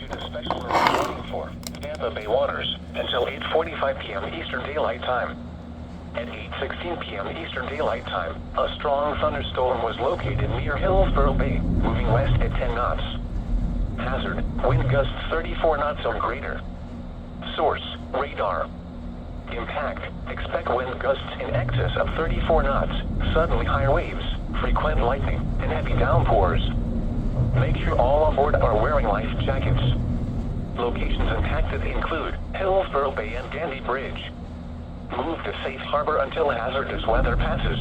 due to special alert warning for Tampa Bay waters until 8:45 p.m. Eastern Daylight Time. At 8:16 p.m. Eastern Daylight Time, a strong thunderstorm was located near Hillsborough Bay, moving west at 10 knots. Hazard, wind gusts 34 knots or greater. Source, radar. Impact, expect wind gusts in excess of 34 knots, suddenly higher waves, frequent lightning, and heavy downpours. Make sure all on board are wearing life jackets. Locations impacted include Hillsborough Bay and Gandy Bridge. Move to safe harbor until hazardous weather passes.